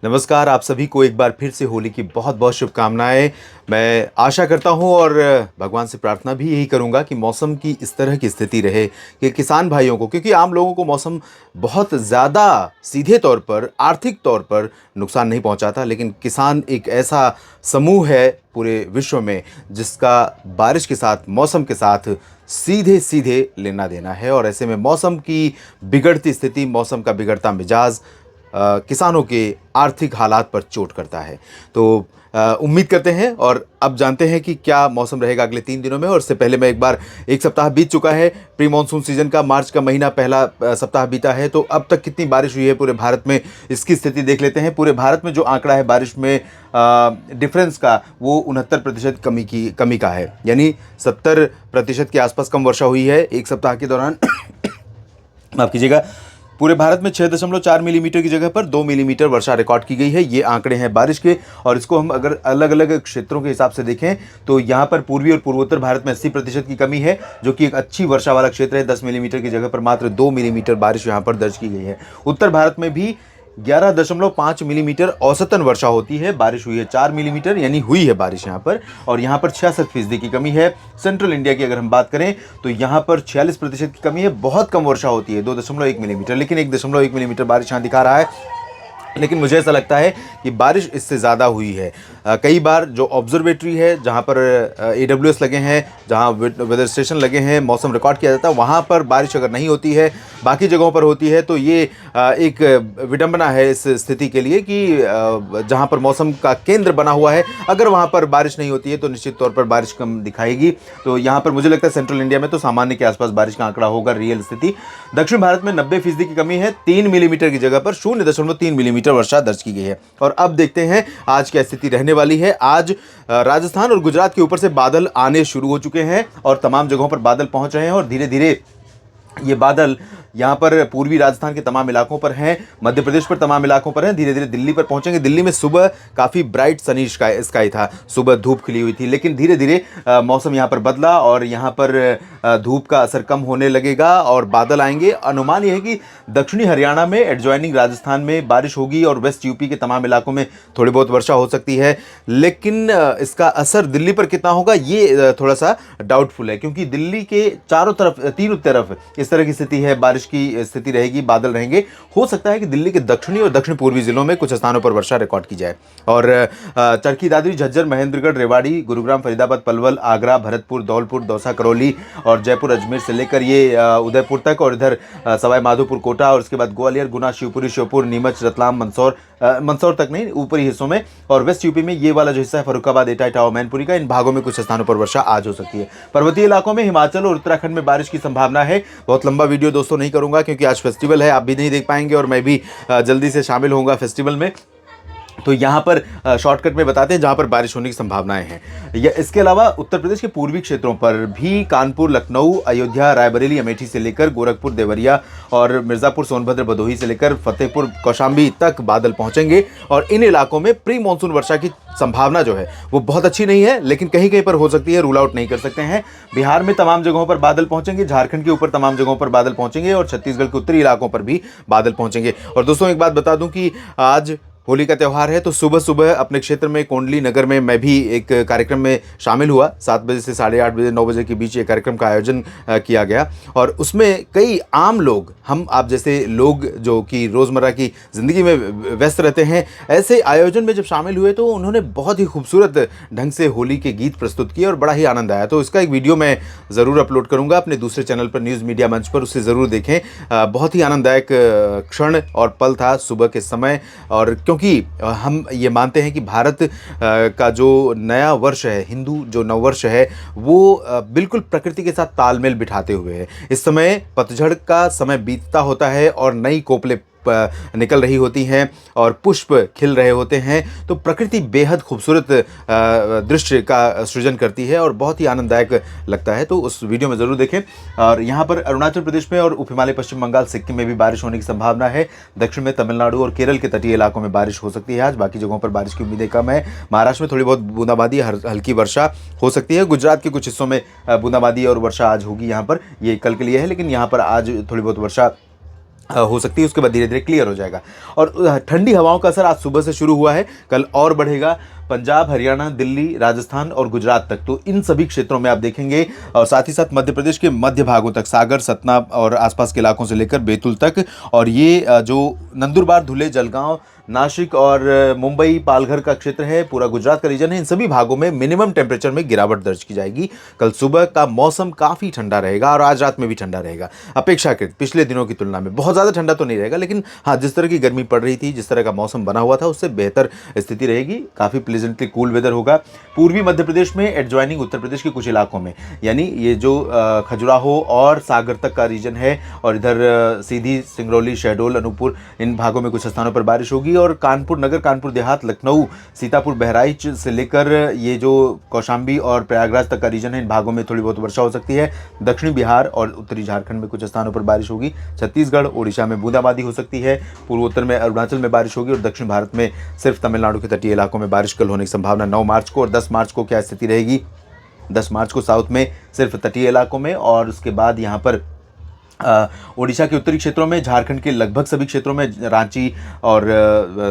नमस्कार, आप सभी को एक बार फिर से होली की बहुत बहुत शुभकामनाएं। मैं आशा करता हूं और भगवान से प्रार्थना भी यही करूंगा कि मौसम की इस तरह की स्थिति रहे कि किसान भाइयों को, क्योंकि आम लोगों को मौसम बहुत ज़्यादा सीधे तौर पर आर्थिक तौर पर नुकसान नहीं पहुंचाता, लेकिन किसान एक ऐसा समूह है पूरे विश्व में जिसका बारिश के साथ, मौसम के साथ सीधे सीधे लेना देना है। और ऐसे में मौसम की बिगड़ती स्थिति, मौसम का बिगड़ता मिजाज किसानों के आर्थिक हालात पर चोट करता है। तो उम्मीद करते हैं और अब जानते हैं कि क्या मौसम रहेगा अगले 3 दिनों में। और इससे पहले मैं एक सप्ताह बीत चुका है प्री मानसून सीजन का, मार्च का महीना पहला सप्ताह बीता है। तो अब तक कितनी बारिश हुई है पूरे भारत में, इसकी स्थिति देख लेते हैं। पूरे भारत में जो आंकड़ा है बारिश में डिफरेंस का, वो 69% कमी का है, यानी 70% के आसपास कम वर्षा हुई है एक सप्ताह के दौरान। माफ कीजिएगा। पूरे भारत में 6.4 मिलीमीटर की जगह पर 2 मिलीमीटर वर्षा रिकॉर्ड की गई है। ये आंकड़े हैं बारिश के। और इसको हम अगर अलग अलग क्षेत्रों के हिसाब से देखें तो यहाँ पर पूर्वी और पूर्वोत्तर भारत में 80% की कमी है, जो कि एक अच्छी वर्षा वाला क्षेत्र है। 10 मिलीमीटर की जगह पर मात्र 2 मिलीमीटर बारिश यहाँ पर दर्ज की गई है। उत्तर भारत में भी 11.5 मिलीमीटर औसतन वर्षा होती है, बारिश हुई है 4 मिलीमीटर, यानी हुई है बारिश यहाँ पर। और यहाँ पर 66% की कमी है। सेंट्रल इंडिया की अगर हम बात करें तो यहाँ पर 46% की कमी है। बहुत कम वर्षा होती है, 2.1 मिलीमीटर, लेकिन 1.1 मिलीमीटर बारिश यहाँ दिखा रहा है। लेकिन मुझे ऐसा लगता है कि बारिश इससे ज़्यादा हुई है। कई बार जो ऑब्जर्वेटरी है, जहाँ पर AWS लगे हैं, जहाँ वेदर स्टेशन लगे हैं, मौसम रिकॉर्ड किया जाता है, वहाँ पर बारिश अगर नहीं होती है, बाकी जगहों पर होती है, तो ये एक विडंबना है इस स्थिति के लिए कि जहाँ पर मौसम का केंद्र बना हुआ है, अगर वहाँ पर बारिश नहीं होती है तो निश्चित तौर पर बारिश कम दिखाएगी। तो यहाँ पर मुझे लगता है सेंट्रल इंडिया में तो सामान्य के आसपास बारिश का आंकड़ा होगा, रियल स्थिति। दक्षिण भारत में 90% की कमी है, 3 मिलीमीटर की जगह पर 0.3 मिलीमीटर वर्षा दर्ज की गई है। और अब देखते हैं आज क्या स्थिति रहने वाली है। आज राजस्थान और गुजरात के ऊपर से बादल आने शुरू हो चुके हैं और तमाम जगहों पर बादल पहुंच रहे हैं। और धीरे धीरे ये बादल यहाँ पर पूर्वी राजस्थान के तमाम इलाकों पर हैं, मध्य प्रदेश पर तमाम इलाकों पर हैं, धीरे धीरे दिल्ली पर पहुंचेंगे। दिल्ली में सुबह काफ़ी ब्राइट सनी स्काई था, सुबह धूप खिली हुई थी, लेकिन धीरे धीरे मौसम यहाँ पर बदला और यहाँ पर धूप का असर कम होने लगेगा और बादल आएंगे। अनुमान यह है कि दक्षिणी हरियाणा में, एडजॉइनिंग राजस्थान में बारिश होगी और वेस्ट यूपी के तमाम इलाकों में थोड़ी बहुत वर्षा हो सकती है। लेकिन इसका असर दिल्ली पर कितना होगा ये थोड़ा सा डाउटफुल है, क्योंकि दिल्ली के चारों तरफ, तीनों तरफ इस तरह की स्थिति है, बारिश की स्थिति रहेगी, बादल रहेंगे। हो सकता है कि दिल्ली के दक्षिणी और दक्षिण पूर्वी जिलों में कुछ स्थानों पर वर्षा रिकॉर्ड की जाए। और चरखी दादरी, झज्जर, महेंद्रगढ़, रेवाड़ी, गुरुग्राम, फरीदाबाद, पलवल, आगरा, भरतपुर, धौलपुर, दौसा, करौली और जयपुर, अजमेर से लेकर ये उदयपुर तक, और इधर सवाई माधोपुर, कोटा, और उसके बाद ग्वालियर, गुना, शिवपुरी, श्योपुर, नीमच, रतलाम, मंदसौर तक नहीं, ऊपरी हिस्सों में, और वेस्ट यूपी में ये वाला जो हिस्सा है फर्रुखाबाद, एटा, इटावा, मैनपुरी का, इन भागों में कुछ स्थानों पर वर्षा आज हो सकती है। पर्वतीय इलाकों में हिमाचल और उत्तराखंड में बारिश की संभावना है। बहुत लंबा वीडियो दोस्तों नहीं करूंगा क्योंकि आज फेस्टिवल है, आप भी नहीं देख पाएंगे और मैं भी जल्दी से शामिल होऊंगा फेस्टिवल में। तो यहाँ पर शॉर्टकट में बताते हैं जहाँ पर बारिश होने की संभावनाएं हैं। या इसके अलावा उत्तर प्रदेश के पूर्वी क्षेत्रों पर भी कानपुर, लखनऊ, अयोध्या, रायबरेली, अमेठी से लेकर गोरखपुर, देवरिया और मिर्ज़ापुर, सोनभद्र, भदोही से लेकर फतेहपुर, कौशाम्बी तक बादल पहुंचेंगे। और इन इलाकों में प्री मानसून वर्षा की संभावना जो है वो बहुत अच्छी नहीं है, लेकिन कहीं कहीं पर हो सकती है, रूल आउट नहीं कर सकते हैं। बिहार में तमाम जगहों पर बादल पहुंचेंगे, झारखंड के ऊपर तमाम जगहों पर बादल पहुंचेंगे और छत्तीसगढ़ के उत्तरी इलाकों पर भी बादल पहुंचेंगे। और दोस्तों एक बात बता दूं कि आज होली का त्यौहार है, तो सुबह सुबह अपने क्षेत्र में कोंडली नगर में मैं भी एक कार्यक्रम में शामिल हुआ। 7 बजे से 8:30 बजे, 9 बजे के बीच एक कार्यक्रम का आयोजन किया गया और उसमें कई आम लोग, हम आप जैसे लोग जो कि रोज़मर्रा की ज़िंदगी में व्यस्त रहते हैं, ऐसे आयोजन में जब शामिल हुए तो उन्होंने बहुत ही खूबसूरत ढंग से होली के गीत प्रस्तुत किए और बड़ा ही आनंद आया। तो इसका एक वीडियो मैं ज़रूर अपलोड करूँगा अपने दूसरे चैनल पर, न्यूज़ मीडिया मंच पर, उससे ज़रूर देखें। बहुत ही आनंददायक क्षण और पल था सुबह के समय। और क्योंकि हम ये मानते हैं कि भारत का जो नया वर्ष है, हिंदू जो नववर्ष है, वो बिल्कुल प्रकृति के साथ तालमेल बिठाते हुए है। इस समय पतझड़ का समय बीतता होता है और नई कोपले निकल रही होती हैं और पुष्प खिल रहे होते हैं, तो प्रकृति बेहद खूबसूरत दृश्य का सृजन करती है और बहुत ही आनंददायक लगता है। तो उस वीडियो में ज़रूर देखें। और यहाँ पर अरुणाचल प्रदेश में और उप हिमालय, पश्चिम बंगाल, सिक्किम में भी बारिश होने की संभावना है। दक्षिण में तमिलनाडु और केरल के तटीय इलाकों में बारिश हो सकती है आज, बाकी जगहों पर बारिश की उम्मीदें कम है। महाराष्ट्र में थोड़ी बहुत बूंदाबांदी, हल्की वर्षा हो सकती है। गुजरात के कुछ हिस्सों में बूंदाबांदी और वर्षा आज होगी। यहाँ पर ये कल के लिए है, लेकिन यहाँ पर आज थोड़ी बहुत वर्षा हो सकती है, उसके बाद धीरे धीरे क्लियर हो जाएगा। और ठंडी हवाओं का असर आज सुबह से शुरू हुआ है, कल और बढ़ेगा। पंजाब, हरियाणा, दिल्ली, राजस्थान और गुजरात तक, तो इन सभी क्षेत्रों में आप देखेंगे, और साथ ही साथ मध्य प्रदेश के मध्य भागों तक, सागर, सतना और आसपास के इलाकों से लेकर बैतूल तक, और ये जो नंदुरबार, धुले, जलगांव, नासिक और मुंबई, पालघर का क्षेत्र है, पूरा गुजरात का रीजन है, इन सभी भागों में मिनिमम टेम्परेचर में गिरावट दर्ज की जाएगी। कल सुबह का मौसम काफ़ी ठंडा रहेगा और आज रात में भी ठंडा रहेगा अपेक्षाकृत, पिछले दिनों की तुलना में। बहुत ज़्यादा ठंडा तो नहीं रहेगा, लेकिन हाँ, जिस तरह की गर्मी पड़ रही थी, जिस तरह का मौसम बना हुआ था, उससे बेहतर स्थिति रहेगी। काफ़ी प्लेजेंटली कूल वेदर होगा। पूर्वी मध्य प्रदेश में, एडजॉइनिंग उत्तर प्रदेश के कुछ इलाकों में, यानी ये जो खजुराहो और सागर तक का रीजन है, और इधर सीधी, सिंगरौली, शहडोल, अनूपपुर, इन भागों में कुछ स्थानों पर बारिश होगी। और कानपुर नगर, कानपुर देहात, लखनऊ, सीतापुर, बहराइच से लेकर ये जो कौशाम्बी और प्रयागराज तक का रीजन है, इन भागों में थोड़ी बहुत वर्षा हो सकती है। दक्षिणी बिहार और उत्तरी झारखंड में कुछ स्थानों पर बारिश होगी। छत्तीसगढ़, ओडिशा में बूंदाबांदी हो सकती है। पूर्वोत्तर में अरुणाचल में बारिश होगी, और दक्षिण भारत में सिर्फ तमिलनाडु के तटीय इलाकों में बारिश कल होने की संभावना 9 मार्च को। और 10 मार्च को क्या स्थिति रहेगी? 10 मार्च को साउथ में सिर्फ तटीय इलाकों में, और उसके बाद यहाँ पर ओडिशा के उत्तरी क्षेत्रों में, झारखंड के लगभग सभी क्षेत्रों में, रांची और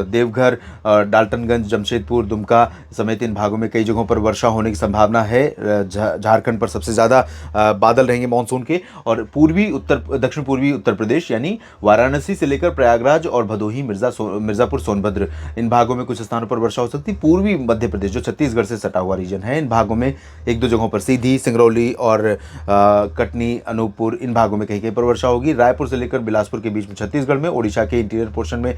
देवघर, डाल्टनगंज, जमशेदपुर, दुमका समेत इन भागों में कई जगहों पर वर्षा होने की संभावना है। झारखंड पर सबसे ज़्यादा बादल रहेंगे मानसून के। और दक्षिण पूर्वी उत्तर प्रदेश, यानी वाराणसी से लेकर प्रयागराज और भदोही, मिर्ज़ापुर, सोनभद्र, इन भागों में कुछ स्थानों पर वर्षा हो सकती है। पूर्वी मध्य प्रदेश, जो छत्तीसगढ़ से सटा हुआ रीजन है, इन भागों में एक दो जगहों पर, सीधी, सिंगरौली और कटनी, अनूपपुर, इन भागों में कहीं पर वर्षा होगी। रायपुर से लेकर बिलासपुर के बीच में छत्तीसगढ़ में, ओडिशा के इंटीरियर पोर्शन में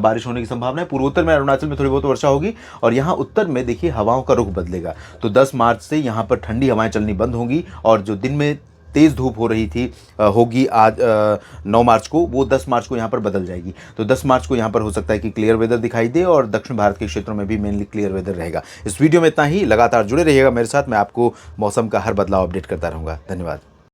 बारिश होने की संभावना है। पूर्वोत्तर में, अरुणाचल में थोड़ी बहुत वर्षा होगी। और यहाँ उत्तर में देखिए हवाओं का रुख बदलेगा, तो 10 मार्च से यहाँ पर ठंडी हवाएं चलनी बंद होंगी, और जो दिन में तेज़ धूप हो रही थी होगी आज 9 मार्च को, वो 10 मार्च को यहाँ पर बदल जाएगी। तो 10 मार्च को यहाँ पर हो सकता है कि क्लियर वेदर दिखाई दे, और दक्षिण भारत के क्षेत्रों में भी मेनली क्लियर वेदर रहेगा। इस वीडियो में इतना ही। लगातार जुड़े रहिएगा मेरे साथ, मैं आपको मौसम का हर बदलाव अपडेट करता रहूँगा। धन्यवाद।